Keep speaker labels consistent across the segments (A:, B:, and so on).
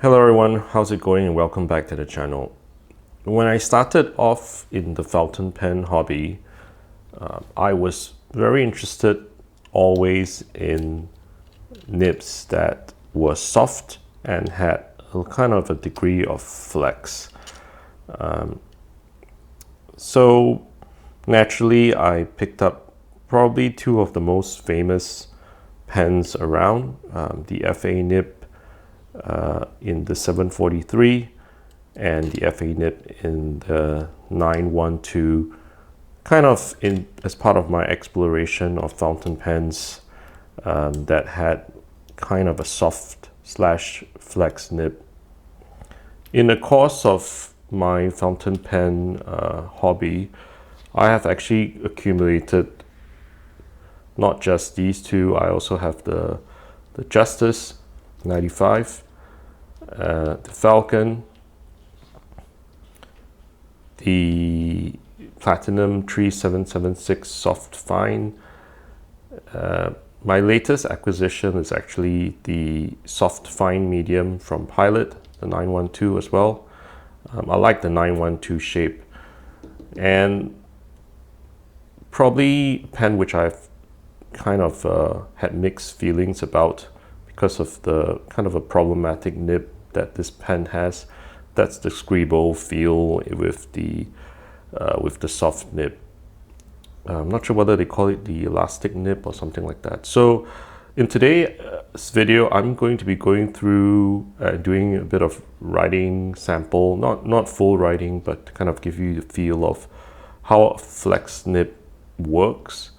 A: Hello everyone, how's it going and welcome back to the channel. When I started off in the fountain pen hobby, I was very interested always in nibs that were soft and had a kind of a degree of flex. So naturally I picked up probably two of the most famous pens around, the FA nib in the 743 and the FA nib in the 912, kind of as part of my exploration of fountain pens that had kind of a soft slash flex nib. In the course of my fountain pen hobby, I have actually accumulated not just these two. I also have the Justice 95, the Falcon, the Platinum 3776 Soft Fine. My latest acquisition is actually the Soft Fine Medium from Pilot, the 912 as well. I like the 912 shape, and probably a pen which I've kind of had mixed feelings about because of the kind of a problematic nib that this pen has. That's the Scrembo feel with the soft nib. I'm not sure whether they call it the elastic nib or something like that. So in today's video, I'm going to be going through doing a bit of writing sample, not full writing, but to kind of give you the feel of how a flex nib works.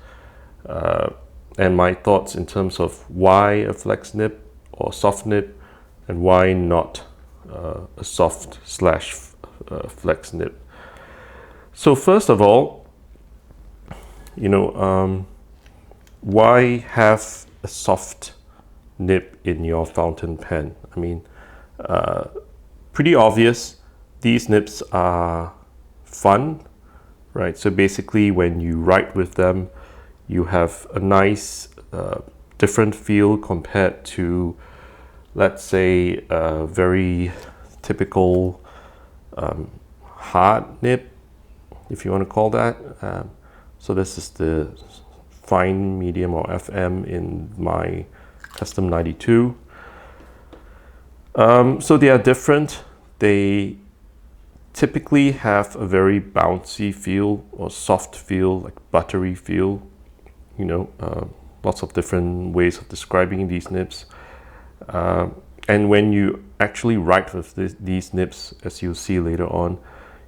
A: And my thoughts in terms of why a flex nib or soft nib and why not a soft slash flex nib. So first of all, why have a soft nib in your fountain pen? I mean, pretty obvious. These nibs are fun, right? So basically when you write with them, you have a nice different feel compared to, let's say, a very typical hard nib, if you want to call that. So this is the fine, medium, or FM in my custom 92. So they are different. They typically have a very bouncy feel or soft feel, like buttery feel. Lots of different ways of describing these nibs. And when you actually write with these nibs, as you'll see later on,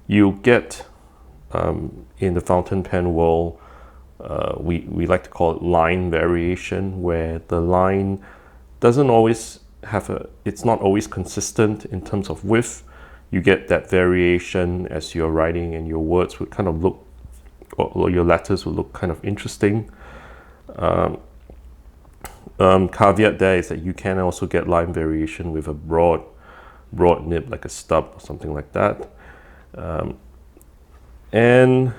A: you'll get, in the fountain pen world, we like to call it line variation, where the line doesn't always have it's not always consistent in terms of width. You get that variation as you're writing, and your words would kind of look, or your letters would look kind of interesting. Caveat there is that you can also get line variation with a broad nib, like a stub or something like that. And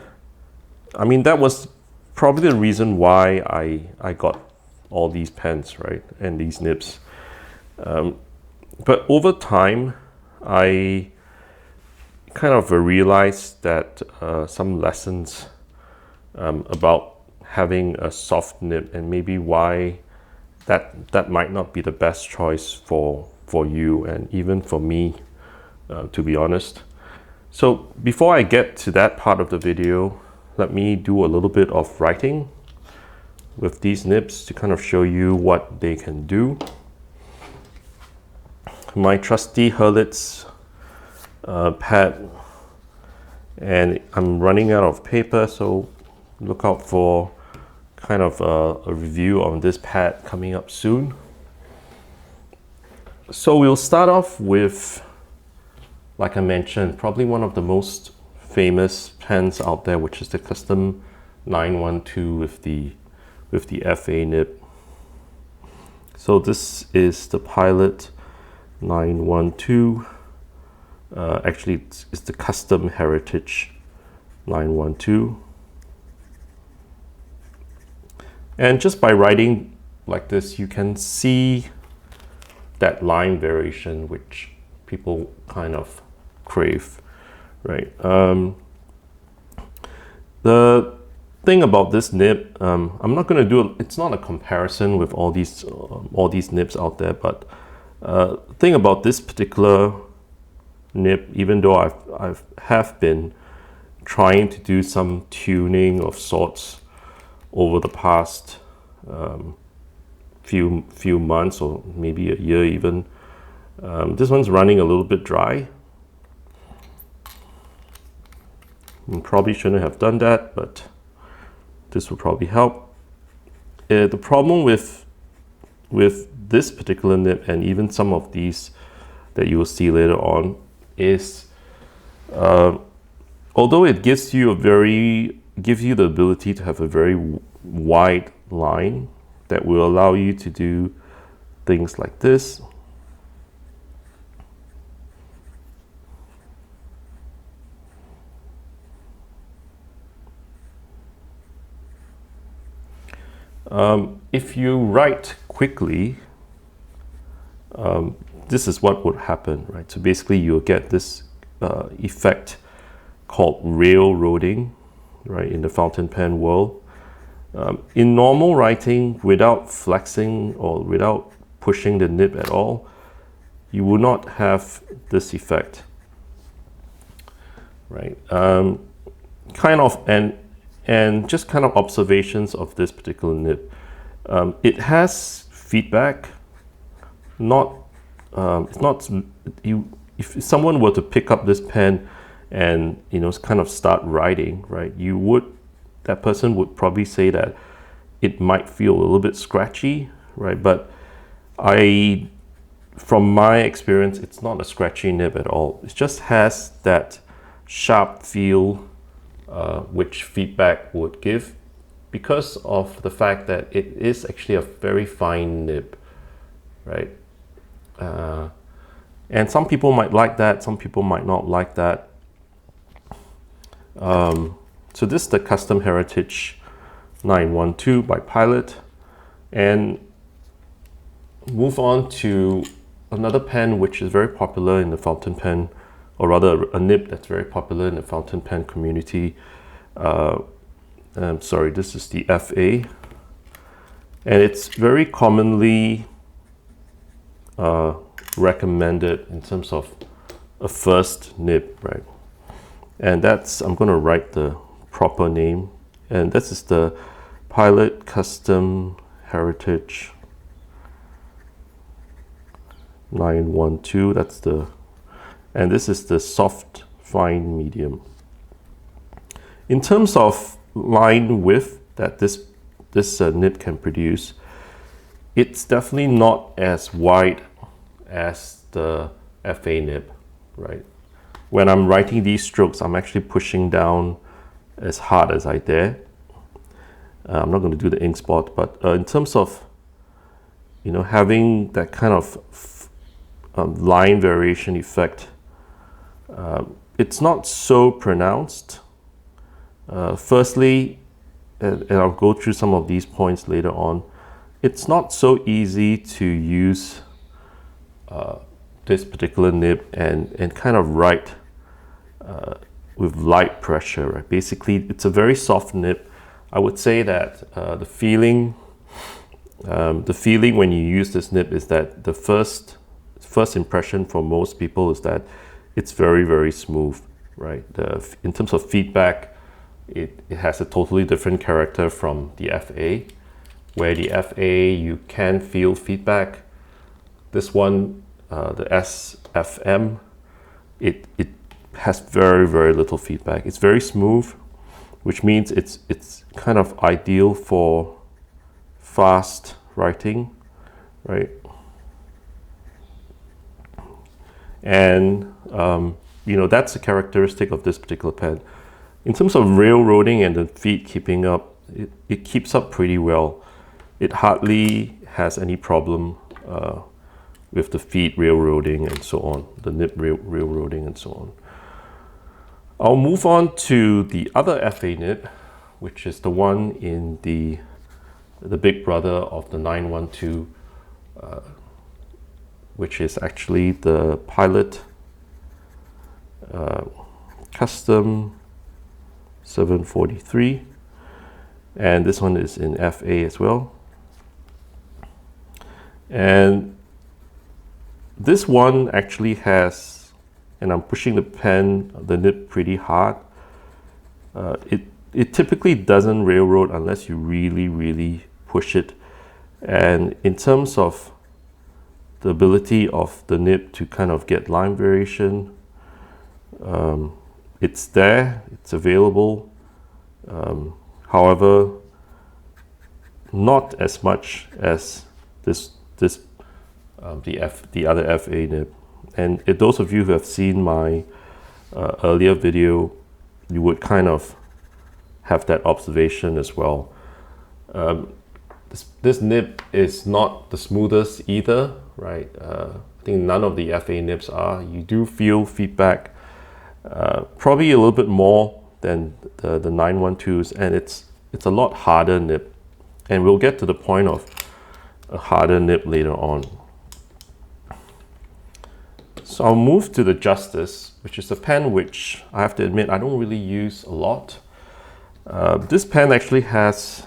A: I mean, that was probably the reason why I got all these pens, right, and these nibs. But over time, I kind of realized that some lessons about having a soft nib, and maybe why that might not be the best choice for you and even for me, to be honest. So before I get to that part of the video, let me do a little bit of writing with these nibs to kind of show you what they can do. My trusty Hurlitz pad, and I'm running out of paper, so look out for kind of a review on this pad coming up soon. So we'll start off with, like I mentioned, probably one of the most famous pens out there, which is the custom 912 with the FA nib. So this is the Pilot 912. Actually, it's the custom Heritage 912. And just by writing like this, you can see that line variation, which people kind of crave, right? The thing about this nib, I'm not going to do it's not a comparison with all these nibs out there, but the thing about this particular nib, even though have been trying to do some tuning of sorts over the past few months or maybe a year even, this one's running a little bit dry. Probably shouldn't have done that, but this will probably help. The problem with this particular nib and even some of these that you will see later on is although it gives you the ability to have a very wide line that will allow you to do things like this. If you write quickly, this is what would happen, right? So basically you'll get this effect called railroading, right, in the fountain pen world. In normal writing, without flexing or without pushing the nib at all, you will not have this effect, right? Kind of, and just kind of observations of this particular nib. It has feedback. It's not you. If someone were to pick up this pen and kind of start writing, right, that person would probably say that it might feel a little bit scratchy, right? But from my experience, it's not a scratchy nib at all. It just has that sharp feel which feedback would give, because of the fact that it is actually a very fine nib, right? And some people might like that, some people might not like that. So this is the Custom Heritage 912 by Pilot. And move on to another pen which is very popular in the fountain pen, or rather a nib that's very popular in the fountain pen community. Sorry, this is the FA. And it's very commonly recommended in terms of a first nib, right? And I'm going to write the proper name. And this is the Pilot Custom Heritage 912. And this is the soft fine medium. In terms of line width that this nib can produce, it's definitely not as wide as the FA nib, right? When I'm writing these strokes, I'm actually pushing down as hard as I dare. I'm not going to do the ink spot, but in terms of having that kind of line variation effect, it's not so pronounced. Firstly, and I'll go through some of these points later on, it's not so easy to use this particular nib and kind of write with light pressure, right? Basically, it's a very soft nib. I would say that the feeling when you use this nib is that the first impression for most people is that it's very, very smooth, right? In terms of feedback, it has a totally different character from the FA, where the FA you can feel feedback. This one, the SFM, it has very, very little feedback. It's very smooth, which means it's kind of ideal for fast writing, right? And that's a characteristic of this particular pen. In terms of railroading and the feet keeping up, it keeps up pretty well. It hardly has any problem with the feet railroading and so on, the nib railroading and so on. I'll move on to the other FA nib, which is the one in the big brother of the 912 which is actually the Pilot Custom 743, and this one is in FA as well. And this one actually has, and I'm pushing the nib pretty hard. It typically doesn't railroad unless you really push it. And in terms of the ability of the nib to kind of get line variation, it's there, it's available. However, not as much as the other FA nib. And if those of you who have seen my earlier video, you would kind of have that observation as well. This nib is not the smoothest either, right? I think none of the FA nibs are. You do feel feedback, probably a little bit more than the 912s, and it's a lot harder nib. And we'll get to the point of a harder nib later on. So I'll move to the Justice, which is a pen which I have to admit I don't really use a lot. This pen actually has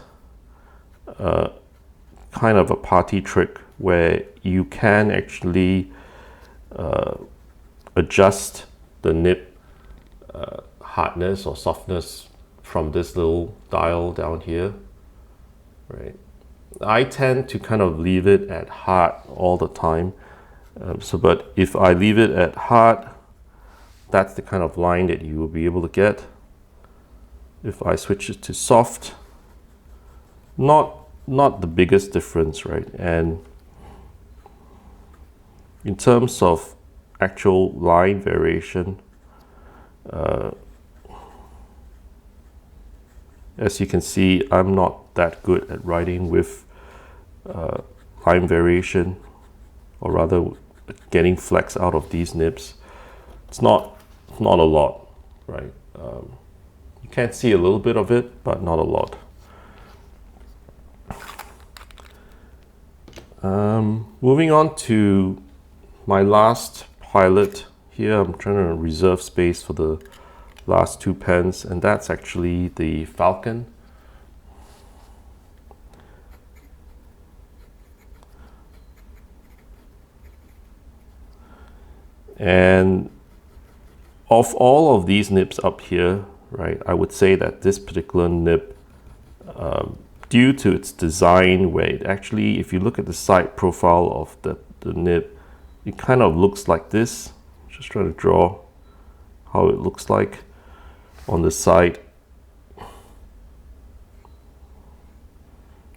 A: kind of a party trick where you can actually adjust the nib hardness or softness from this little dial down here, right? I tend to kind of leave it at hard all the time. But if I leave it at hard, that's the kind of line that you will be able to get. If I switch it to soft, not the biggest difference, right? And in terms of actual line variation, as you can see, I'm not that good at writing with line variation, or rather getting flex out of these nibs. It's not a lot, right? You can see a little bit of it, but not a lot. Moving on to my last Pilot here. I'm trying to reserve space for the last two pens, and that's actually the Falcon. And of all of these nibs up here, right, I would say that this particular nib, due to its design, where it actually, if you look at the side profile of the nib, it kind of looks like this. Just trying to draw how it looks like on the side.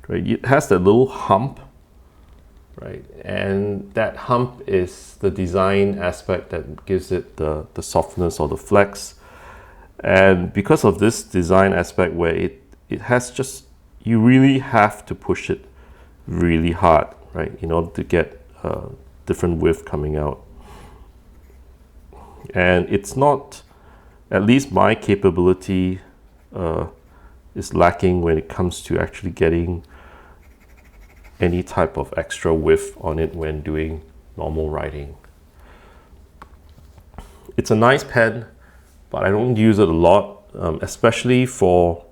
A: Right, it has that little hump, right? And that hump is the design aspect that gives it the softness or the flex. And because of this design aspect where it has just, you really have to push it really hard, right, in order to get different width coming out. And it's not, at least my capability is lacking when it comes to actually getting any type of extra width on it when doing normal writing. It's a nice pen, but I don't use it a lot, especially for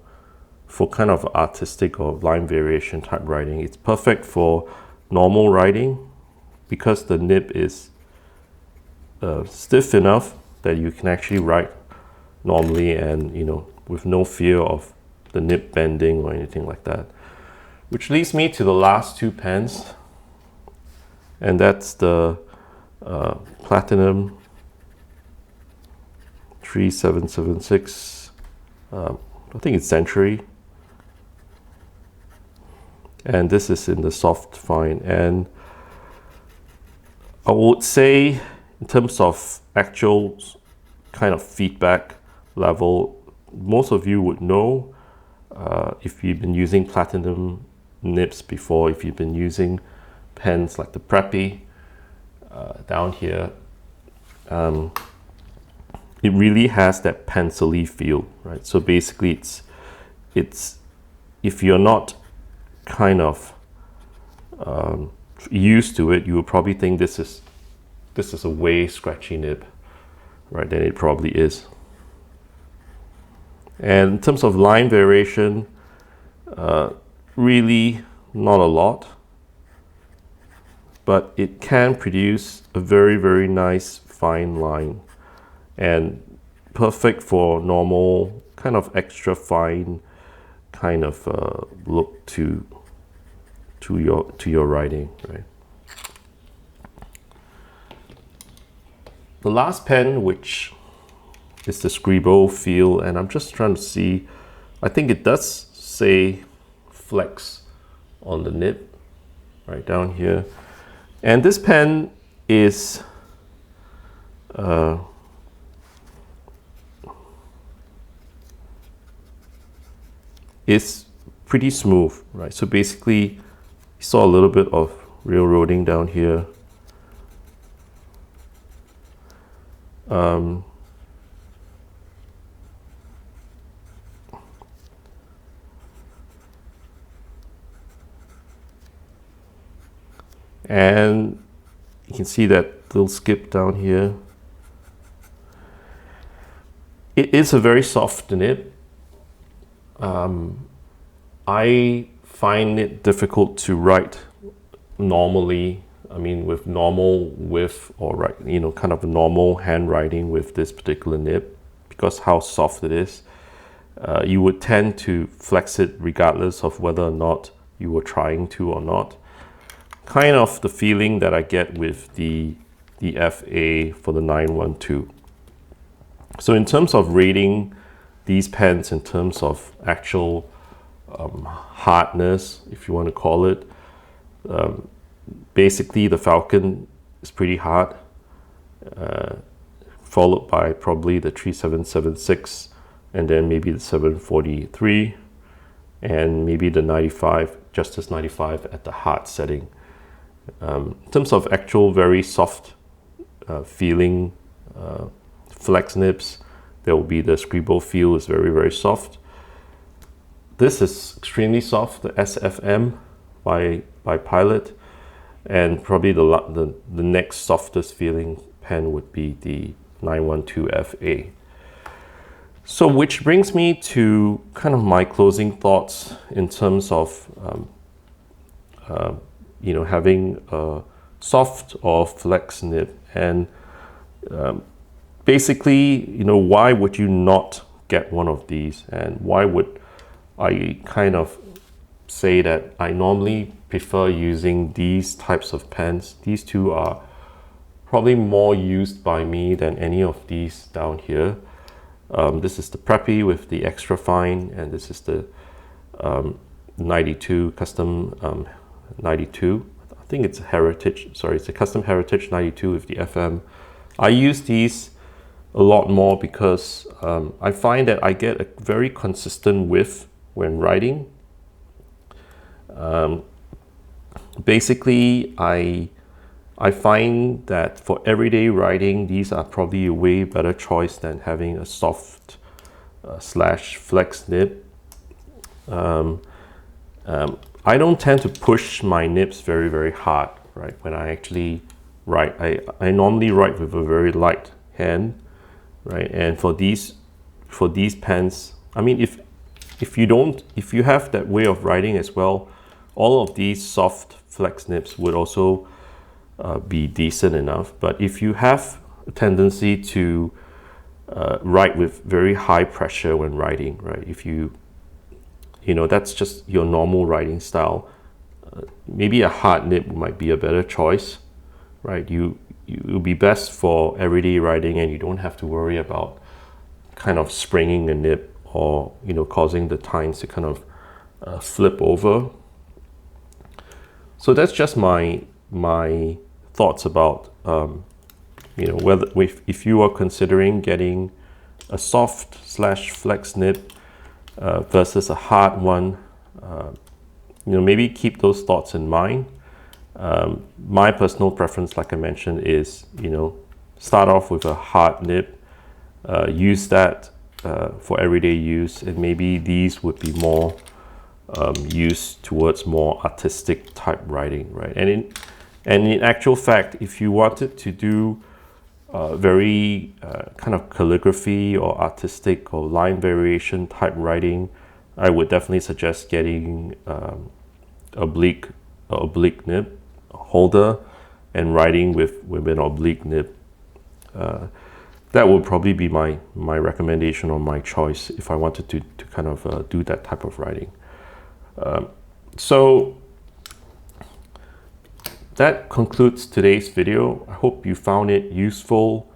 A: kind of artistic or line variation type writing. It's perfect for normal writing because the nib is stiff enough that you can actually write normally, and with no fear of the nib bending or anything like that. Which leads me to the last two pens, and that's the Platinum 3776. I think it's Century, and this is in the soft fine. And I would say, in terms of actual kind of feedback level, most of you would know if you've been using Platinum nibs before, if you've been using pens like the Preppy down here, it really has that pencil-y feel, right? So basically it's if you're not kind of used to it, you would probably think this is this is a way scratchy nib, right, than it probably is. And in terms of line variation, really not a lot, but it can produce a very, very nice fine line, and perfect for normal kind of extra fine kind of look to your writing, right? The last pen, which is the Scrembo feel, and I'm just trying to see, I think it does say flex on the nib right down here. And this pen is pretty smooth, right? So basically, you saw a little bit of railroading down here. And you can see that little skip down here. It is a very soft nib. I find it difficult to write normally. I mean, with normal width or right, you know, kind of a normal handwriting with this particular nib, because how soft it is. You would tend to flex it regardless of whether or not you were trying to or not. Kind of the feeling that I get with the FA for the 912. So in terms of rating these pens, in terms of actual hardness, if you want to call it, basically the Falcon is pretty hard, followed by probably the 3776, and then maybe the 743, and maybe the 95, Justice 95 at the hard setting. In terms of actual very soft feeling flex nibs, there will be the Scrembo feel is very, very soft. This is extremely soft, the SFM by Pilot, and probably the next softest feeling pen would be the 912 FA. So which brings me to kind of my closing thoughts in terms of you know, having a soft or flex nib. And basically, you know, why would you not get one of these? And why would I kind of say that I normally prefer using these types of pens? These two are probably more used by me than any of these down here. This is the Preppy with the extra fine, and this is the 92 custom 92. I think it's a Heritage, sorry, it's a custom Heritage 92 with the FM. I use these a lot more because I find that I get a very consistent width when writing. Basically, I find that for everyday writing, these are probably a way better choice than having a soft slash flex nib. I don't tend to push my nibs very, very hard, right? When I actually write, I normally write with a very light hand, right? And for these pens, I mean, if you have that way of writing as well, all of these soft flex nibs would also be decent enough. But if you have a tendency to write with very high pressure when writing, right? If you know, that's just your normal writing style, maybe a hard nib might be a better choice, right? It will be best for everyday writing, and you don't have to worry about kind of springing a nib or, you know, causing the tines to kind of flip over. So that's just my thoughts about you know, whether if you are considering getting a soft slash flex nib versus a hard one. You know, maybe keep those thoughts in mind. My personal preference, like I mentioned, is, you know, start off with a hard nib, use that for everyday use, and maybe these would be more used towards more artistic type writing, right? And And in actual fact, if you wanted to do very kind of calligraphy or artistic or line variation type writing, I would definitely suggest getting oblique nib holder and writing with an oblique nib. That would probably be my recommendation or my choice if I wanted to kind of do that type of writing. So that concludes today's video. I hope you found it useful.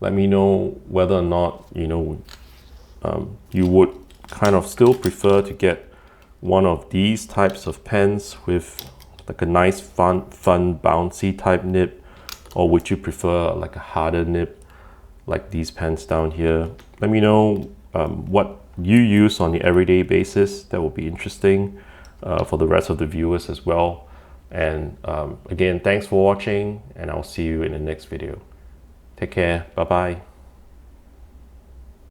A: Let me know whether or not you would kind of still prefer to get one of these types of pens with like a nice fun bouncy type nib, or would you prefer like a harder nib like these pens down here. Let me know what you use on the everyday basis. That will be interesting for the rest of the viewers as well. And again, thanks for watching, and I'll see you in the next video. Take care. Bye bye.